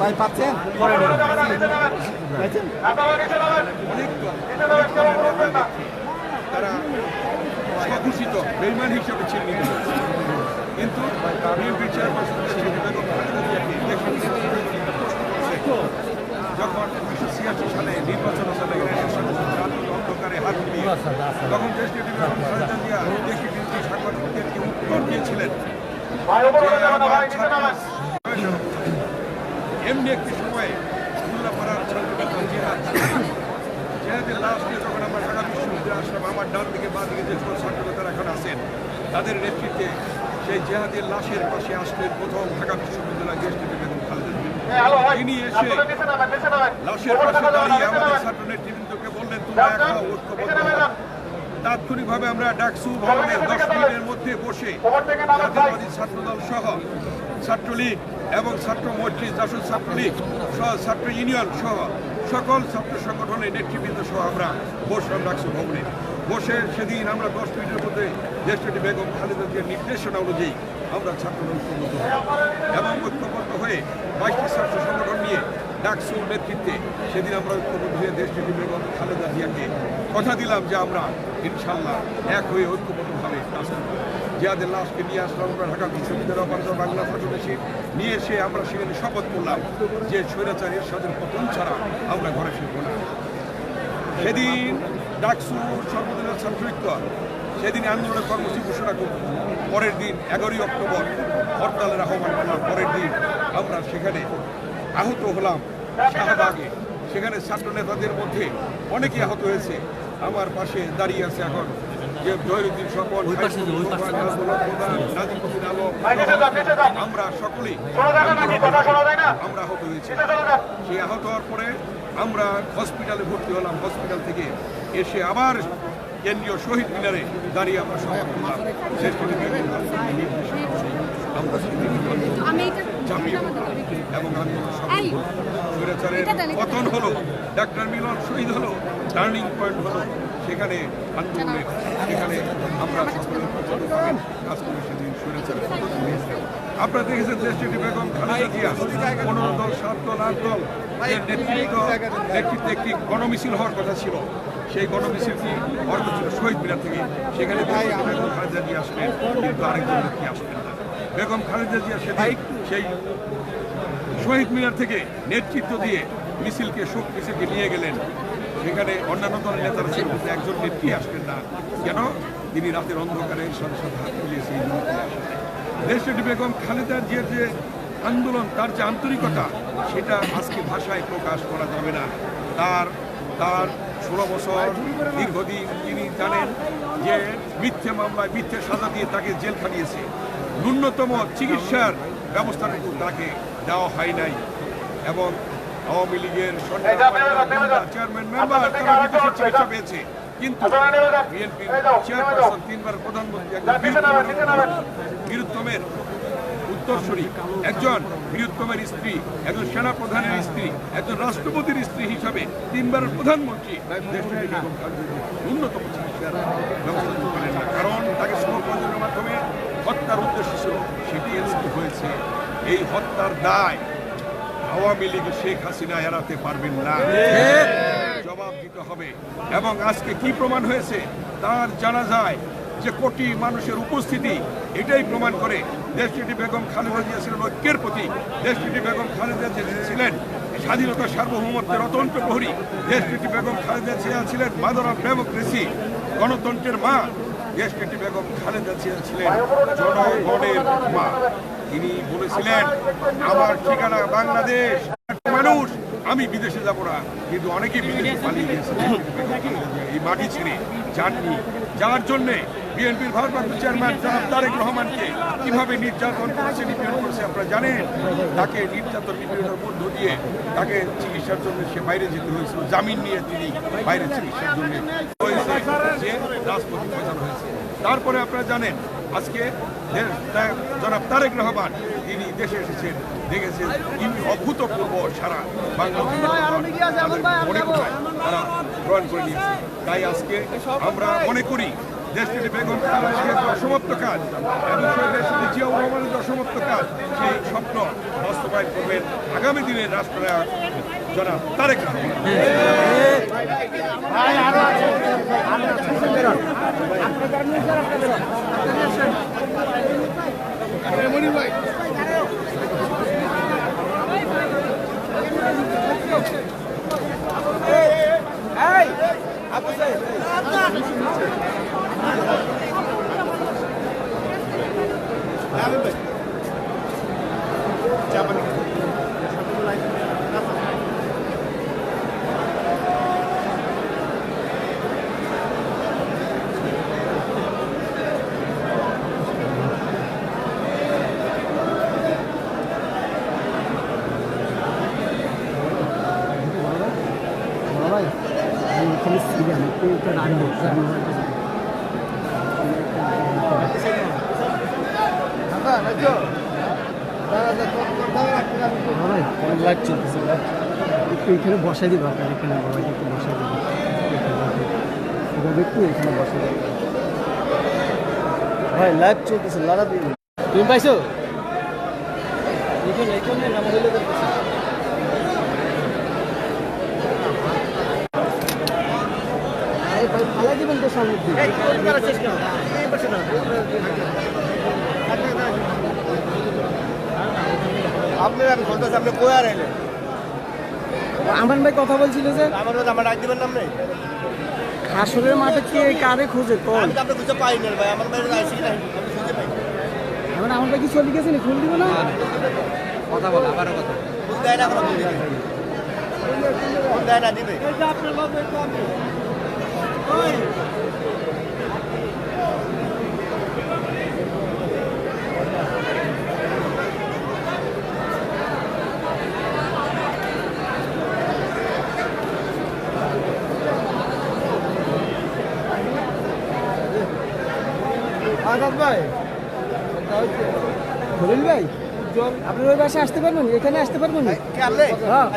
ভাই পাচ্ছেন তারা স্বঘোষিত বেইমান হিসেবে চিহ্নিত হয়েছে, কিন্তু বিএনপি চেয়ারপারসন যখন 1986 সালে নির্বাচন চলে গেলেন অন্ধকারে হাত মিলিয়ে, তখন দেশটির সাংবাদিকদেরকে উত্তর দিয়েছিলেন এমনি একটি সময়ে উল্লাপাড়ার জেহাদের লাশ নিয়ে যখন আমরা ঢাকা বিশ্ববিদ্যালয়ে আসলাম, আমার ডান দিকে বাঁ দিকে যে ছাত্রনেতারা এখন আছেন তাদের নেতৃত্বে সেই জেহাদের লাশের পাশে আসলেন প্রথম ঢাকা বিশ্ববিদ্যালয় দেশটিতে বেগম খালেদা জিয়া। তিনি এসে লাশের পাশে দাঁড়িয়ে আমাদের ছাত্র নেতৃবৃন্দকে বললেন, তোমরা একা ঐক্যবদ্ধ হও। তাৎক্ষণিকভাবে আমরা ডাকসু ভবনের 10 মিনিটের মধ্যে বসে জাতীয়তাবাদী ছাত্রদল সহ ছাত্রলীগ এবং ছাত্র মজলিস, জাসদ ছাত্রলীগ সহ ছাত্র ইউনিয়ন সহ সকল ছাত্র সংগঠনের নেতৃবৃন্দ সহ আমরা বসলাম ডাকসু ভবনে। বসে সেদিন আমরা 10 মিনিটের মধ্যে দেশটি বেগম খালেদা জিয়ার নির্দেশনা অনুযায়ী আমরা ছাত্র ঐক্যবদ্ধ এবং ঐক্যবদ্ধ হয়ে 22টি ছাত্র সংগঠন নিয়ে ডাকসুর নেতৃত্বে সেদিন আমরা ঐক্যবদ্ধ হয়ে দেশটি বেগম খালেদা জিয়াকে কথা দিলাম যে আমরা ইনশাল্লাহ এক হয়ে ঐক্যবদ্ধভাবে কাজ করব। জিয়াদের লাশকে নিয়ে আসলাম আমরা ঢাকা বিশ্ববিদ্যালয় অপারেটর বাংলা ফাউন্ডেশন নিয়ে এসে আমরা সেখানে শপথ করলাম যে স্বৈরাচারী এরশাদের পতন ছাড়া আমরা ঘরে ফিরব না। সেদিন ডাকসুর সর্বদলীয় ছাত্রলীগ সেদিন আন্দোলনের কর্মসূচি ঘোষণা করব। পরের দিন 11ই অক্টোবর হরতালের আহ্বান করলাম। পরের দিন আমরা সেখানে আহত হলাম শাহবাগে। সেখানে ছাত্র নেতাদের মধ্যে অনেকেই আহত হয়েছে। আমার পাশে দাঁড়িয়ে আছে এখন যে জহিরুদ্দিন স্বপন, নাজিমুদ্দিন আলম, আমরা সকলেই আমরা আহত হয়েছি। সেই আহত হওয়ার পরে আমরা হসপিটালে ভর্তি হলাম। হসপিটাল থেকে এসে আবার কেন্দ্রীয় শহীদ মিনারে দাঁড়িয়ে আমরা সভা করলাম। শেষ করে আমরা জামিন এবং আন্দোলন স্বৈরাচারের পতন হলো, ডাক্তার মিলন শহীদ হলো, টার্নিং পয়েন্ট হলো। সেখানে আন্দোলনের সেখানে আমরা সকলের কাজ করে সেদিন স্বৈরাচারের পতন হয়েছে। আপনারা দেখেছেন দেশটি বেগম খালেদা জিয়া 15 দল 7 দল 8 দল নেতৃত্বে একটি গণমিছিল হওয়ার কথা ছিল। সেই গণমিছিলটি হওয়ার কথা ছিল শহীদ মিনার থেকে। সেখানে বেগম খালেদা জিয়া আসবেন, কিন্তু আরেকজন ব্যক্তি আসবেন না। বেগম খালেদা জিয়া সেই শহীদ মিনার থেকে নেতৃত্ব দিয়ে মিছিলকে শোক মিছিলকে নিয়ে গেলেন। সেখানে অন্যান্য দলের নেতারা ছিল, কিন্তু একজন নেত্রী আসবেন না। কেন? তিনি রাতের অন্ধকারে সাথে সাথে হাত মিলিয়েছে। দেশটি বেগম খালেদা জিয়ার যে আন্দোলন, তার যে আন্তরিকতা, সেটা আজকে ভাষায় প্রকাশ করা যাবে না। তার 16 বছর দীর্ঘদিন তিনি জানেন যে মিথ্যে মামলায় মিথ্যে সাজা দিয়ে তাকে জেল খাটিয়েছে। ন্যূনতম চিকিৎসার ব্যবস্থাটুকু তাকে দেওয়া হয় নাই এবং আওয়ামী লীগের চেয়ারম্যান মেম্বার তারা বিদেশে চিকিৎসা পেয়েছে, কিন্তু বিএনপির চেয়ারপারসন 3বার প্রধানমন্ত্রী বীরুত্তমের উত্তরসূরি, একজন বীরুত্তমের স্ত্রী, একজন সেনা প্রধানের স্ত্রী, একজন রাষ্ট্রপতির স্ত্রী হিসাবে 3বার প্রধানমন্ত্রী ন্যূনতম চিকিৎসার ব্যবস্থা করেন না। কারণ তাকে সমর্পণের মাধ্যমে হত্যার উদ্দেশ্য ছিল, সেটি হয়েছে। এই হত্যার দায় আওয়ামী লীগ শেখ হাসিনা এড়াতে পারবেন না, জবাব দিতে হবে। এবং আজকে কি প্রমাণ হয়েছে তার জানা যায় যে কোটি মানুষের উপস্থিতি এটাই প্রমাণ করে দেশটি বেগম খালেদা জিয়া ছিলেন ঐক্যের প্রতীক। দেশটি বেগম খালেদা জিয়া ছিলেন স্বাধীনতা সার্বভৌমত্বের অতন্ত্র প্রহরী। দেশটি বেগম খালেদা জিয়া ছিলেন মাদার অফ ডেমোক্রেসি, গণতন্ত্রের মা। দেশটি বেগম খালেদা জিয়া ছিলেন জনগণের মা। তিনি বলেছিলেন, আমার ঠিকানা বাংলাদেশ, মানুষ, আমি বিদেশে যাব না। কিন্তু অনেকেই বিদেশে পালিয়ে গিয়েছে, এই মাটি ছেড়ে যাননি। যার জন্যে বিএনপির ভারপ্রাপ্ত চেয়ারম্যান জনাব তারেক রহমানকে কিভাবে নির্যাতন করেছে, নিপীড়ন করেছে আপনারা জানেন। তাকে নির্যাতন নিপীড়নের মধ্য দিয়ে তাকে চিকিৎসার জন্য সে বাইরে যেতে হয়েছিল। জামিন নিয়ে তিনি বাইরে চিকিৎসার জন্য রাজপথে পৌঁছানো হয়েছে। তারপরে আপনারা জানেন আজকে জনাব তারেক রহমান তিনি দেশে এসেছেন, দেখেছেন অভূতপূর্ব সারা বাংলাদেশ মনে করায় তারা গ্রহণ করে নিয়েছে। তাই আজকে আমরা মনে করি দেশটিতে বেগম খালেদা জিয়ার যে অসমাপ্ত কাজ এবং দেশটিতে জিয়াউর রহমানের যে অসমাপ্ত কাজ সেই স্বপ্ন বাস্তবায়ন করবেন আগামী দিনের রাষ্ট্রনায়ক জনাব তারেক রহমান। এখানে বসাই দিব আপনার এখানে বাবাকে একটু বসাই দিব একটু এখানে বসাই দিব ভাই লাইভ চলতেছে লড়া দিন তুমি পাইছো এখানে নাম হইলে ফালা দিবেন তো সামনে আপনি আমি বলতেছি আপনি কই আর এলেন আমান ভাই কথা বলছিল যে আমার ডাক দিবেন নাম নেই আসলের মাঠে কি কারে খুঁজে কল আমি তো আপনি খুঁজে পাই না ভাই আমার বাইরে আসি না আমি খুঁজে পাই এখন আমার ভাই কি চলে গেছে না খুল দিব না কথা বল আবারও কথা খুঁজ দেয় না কোনো খুঁজ দেয় না দিবে এই যে আপনার বাবু একটু আমি ওই আজাদ ভাই খলিল ভাই আপনার ওই বাসায় আসতে পারবেন এখানে আসতে পারবেন হ্যাঁ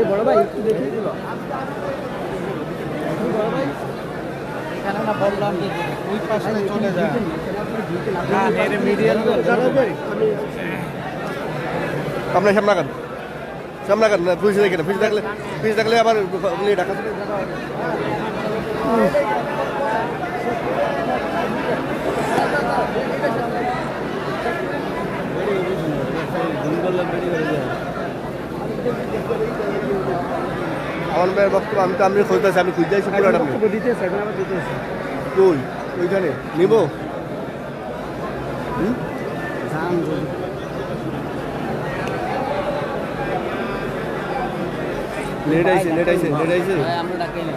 বড় ভাই একটু দেখিয়ে দিল বড় ভাই এখানে না বললাম যে ওই পাশে চলে যায় আপনার সামনে কান না পুলিশ দেখে না পুলিশ দেখলে আবার ঢাকা আমার মেয়ের বক্তব্য আমি তো আমি খুঁজতেছি আমি খুঁজে যাইছি পুরোটা কই ওইখানে নিব লেট আইছে আমরা ডাকাই না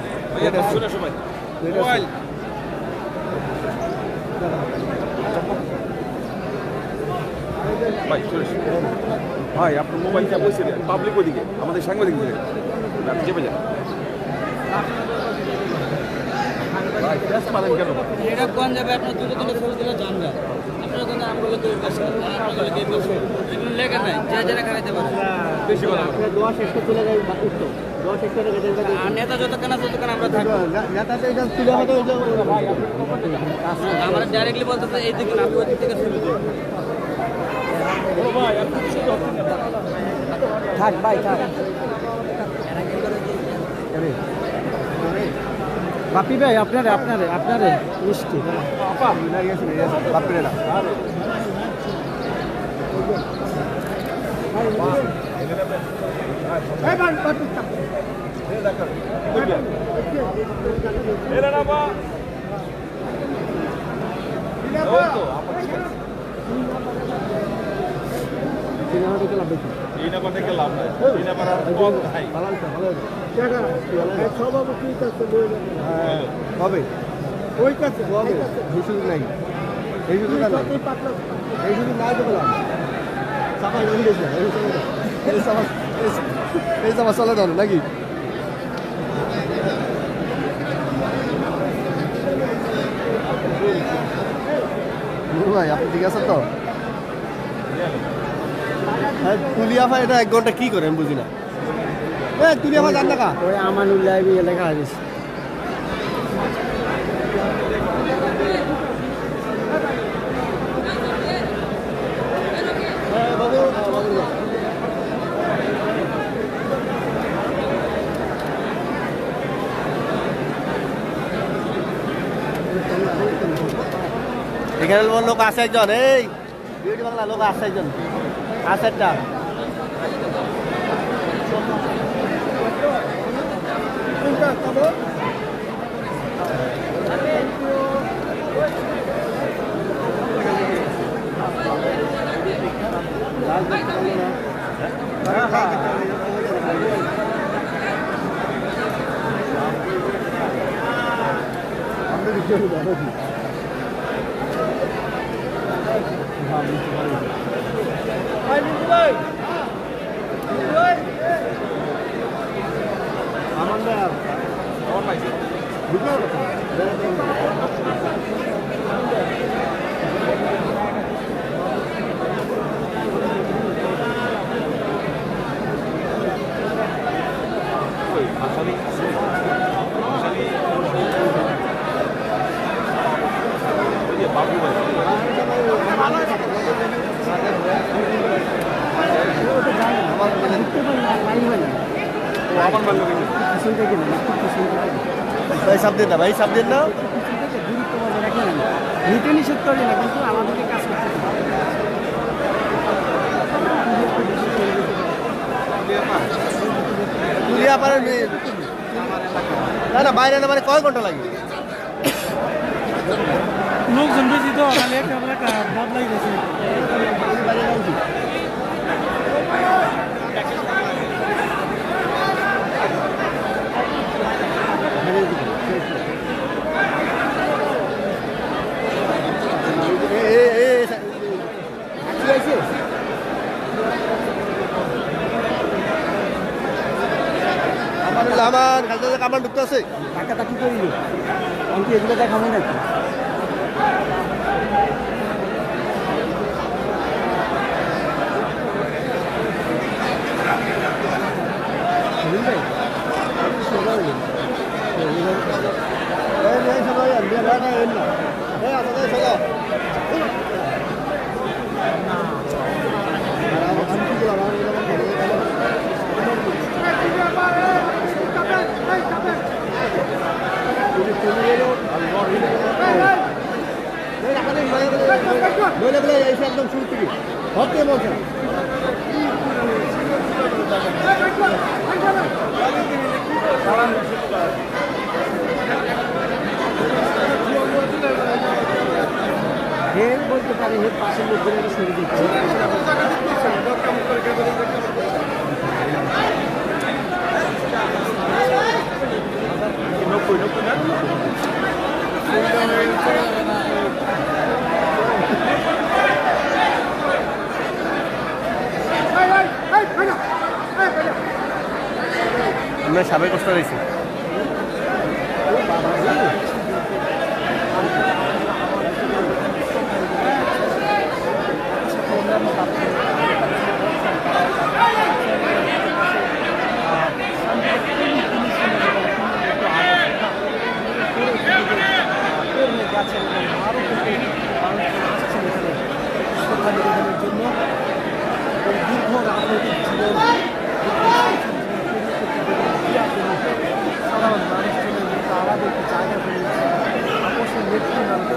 ভাই চলে ভাই আপনার মোবাইলটা বসে দেন পাবলিক ওদিকে আমাদের সাংবাদিক আপনি চেপে যান কেন এটা কোন যাবে আপনার দুটো ফুল দিলে জানবে আপনারা কোন আমগুলো তো লেখা নাই যারা খাইতে পারে বেশি কথা দোয়া শেষ করে চলে যাই উঠতো দোয়া শেষ করে গেছে আর নেতা যতক্ষণ আমরা থাকবো নেতাতে এটা তুলে হতো আমরা ডাইরেক্টলি বলতে এই দিকে না ওই দিক থেকে শুরু করব ভাই আপনি কিছু থাক ভাই থাক বাপি ভাই আপনারে মিষ্টি বাপরে না হবে ওই কাছে হবে এই সুযোগ নাই এই সুযোগ নাই তো বললাম সাফাই এই সাফা চলে না নাকি ভাই আপনি ঠিক আছেন তো তুলিয়া ভাই এটা 1 ঘন্টা কি করে আমি বুঝি না তুলিয়া ভাই জান না কা ওই আমানুল্লাহ লেখা আছে এখানে লোক আছে একজন, এই বিউটি বাংলা লোক আছে একজন, আছে একটা। ভাই সাপ দিন না, ভাই সাপ দিন না। নিতে নিষেধ করি না, কিন্তু আমাদেরকে কাজ করতে হবে। তুলিয়া পারেন না, না বাইরে না, মানে কয় ঘন্টা লাগে? লোকজন বেশি তো তাহলে একটা বদলাই গেছে। আমার খালতে কামান ঢুকতে আছে, টাকা টাকি করিল অঙ্কি এগুলো দেখাবো নাকি? একদম শুরু থেকে হতে বলছেন। হেড বলতে পারে, হেড পাশের লোকদের সরে দিচ্ছে। আমরা সাবেক কষ্ট রয়েছি। দীর্ঘ রাজনৈতিক জীবন সাধারণ মানুষের নেতা আলাদা একটি জায়গা করে দিচ্ছে, আপোষের নেত্রী নামে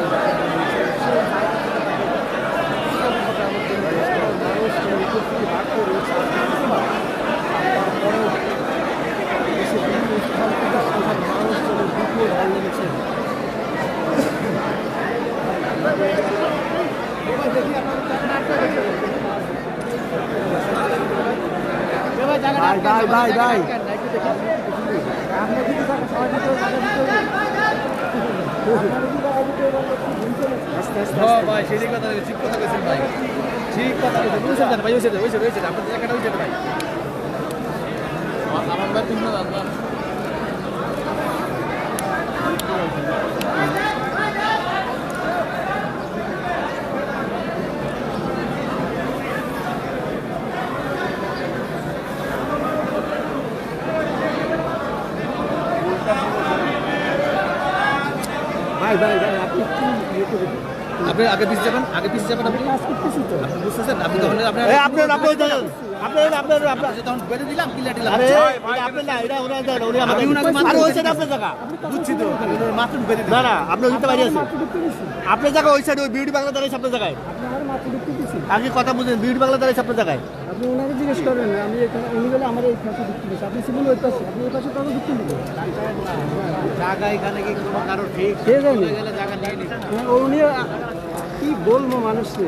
মানুষকে উপস্থিতি রাখতে রয়েছে। তারপরেও দেশে বিভিন্ন স্থান থেকে সাধারণ মানুষজনের বিপুল ঢল নেমেছে। ভাই ভাই সেই কথা ঠিক কথা বলছেন ভাই, ঠিক কথা বলছেন ভাই, ওই আপনার জায়গাটা ওই ভাই আমার ভাই তুমি না ভাই আপনি একটু আপনি আগে পিছিয়ে যাবেন আপনি কাজ করতেছি তো। আপনি বুঝতেছেন আপনি তখন আপনার তখন বেঁধে দিলাম কিলা দিলাম আমি ওনাকে মাত্র বুঝছি তো মাত্র বেঁধে দিলাম আপনি ওই বাইরে আছেন মাত্র ঢুকতে দিছি। আপনার জায়গায় ওই সাইডে ওই বিউটি বাংলা দাঁড়িয়েছে আপনার জায়গায় আপনি আমার মাত্র ঢুকতে দিছি। আগে কথা বুঝেন বিউটি বাংলা দাঁড়িয়েছে আপনার জায়গায় আপনি ওনাকে জিজ্ঞেস করেন আমি এখানে উনি বলে আমার এই পাশে ঢুকতে দিছি। আপনি ছিলেন ওই পাশে, আপনি ওই পাশে কারো ঢুকতে দিবেন। জায়গা এখানে কি কোনো কারো ঠিক কে জানে? হয়ে গেলে জায়গা নিয়ে নিতে হ্যাঁ, উনি কি বলবো মানুষকে।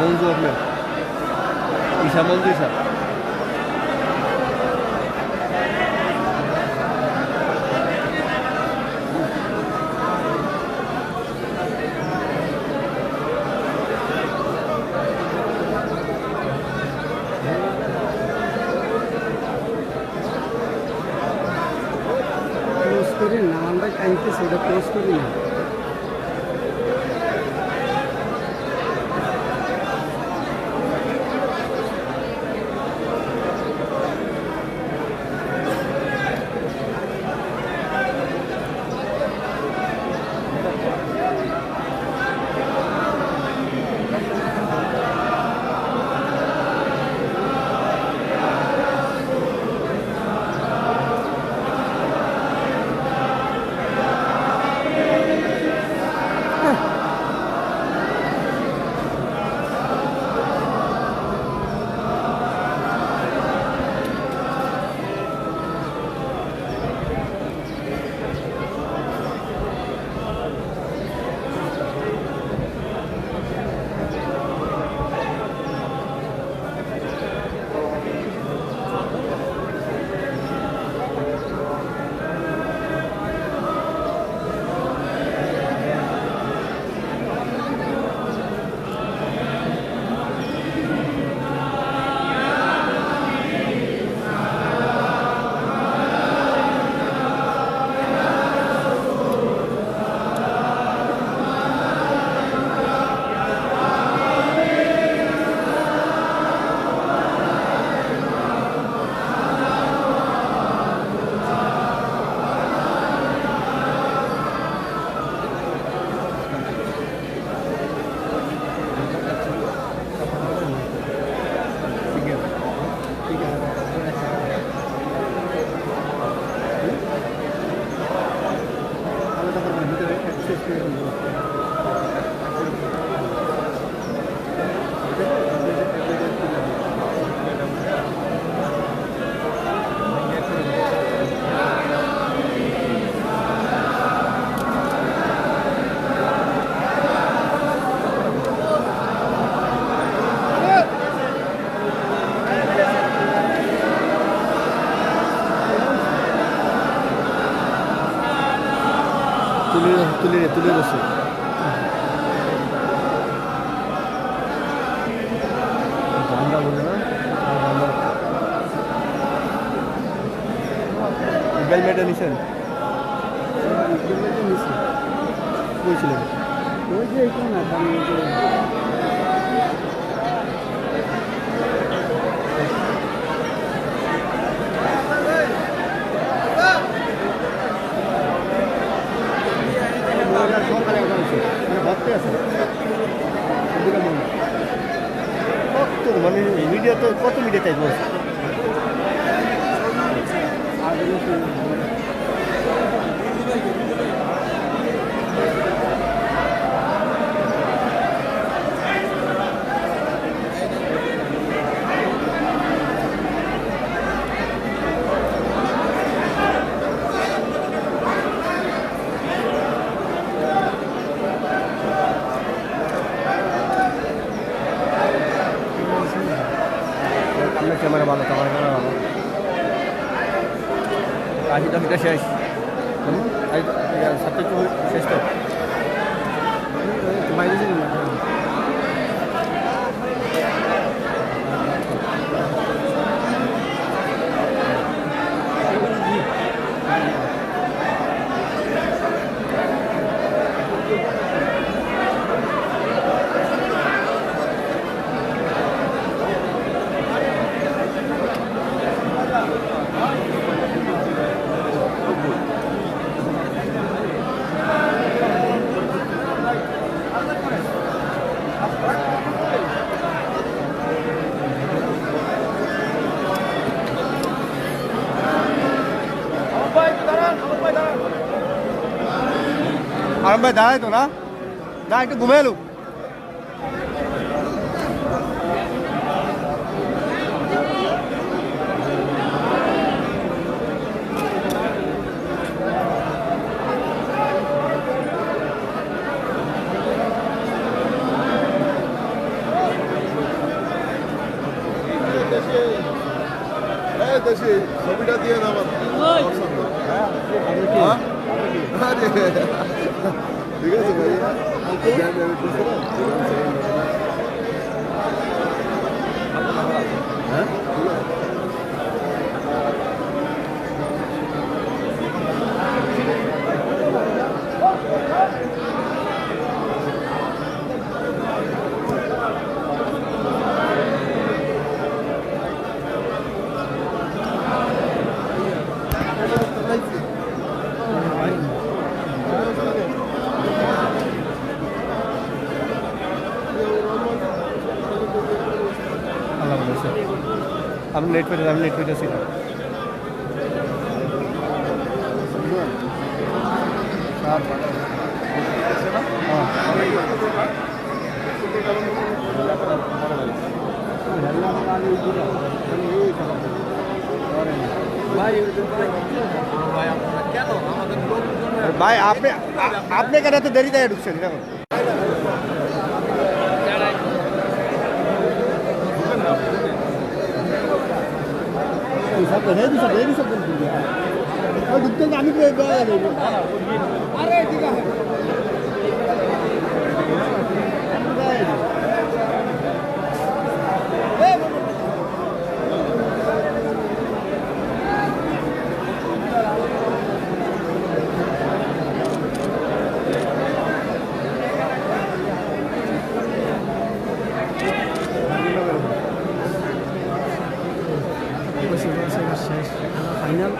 মঞ্জু আপনার ঈশা মঞ্জু ঈশা ক্লোজ করি না, আমরা টাইমতেছি ওটা ক্লোজ করি না। তুলে বসে গান্ডা বলে না ইকবাল মেয়েটা নিছেন বলছিলেন ওই যে এখানে না, আমি ওই যে সকালে ভর্তি আছে কত মানে মিডিয়া তো কত মিডিয়া চাই বলছে 80 10 এটা শেষ এই 27 শেষ তো বাইরে যাবেন না আরাম ভাই দাঁড়ায় তো না না একটু ঘুমে এলুক ছবিটা দিয়ে দেওয়া ঠিক আছে আমি নেট পেতেছি না ভাই আপনি কেন এত দেরিতে ঢুকছেন দেখুন আমি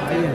ফাইনাল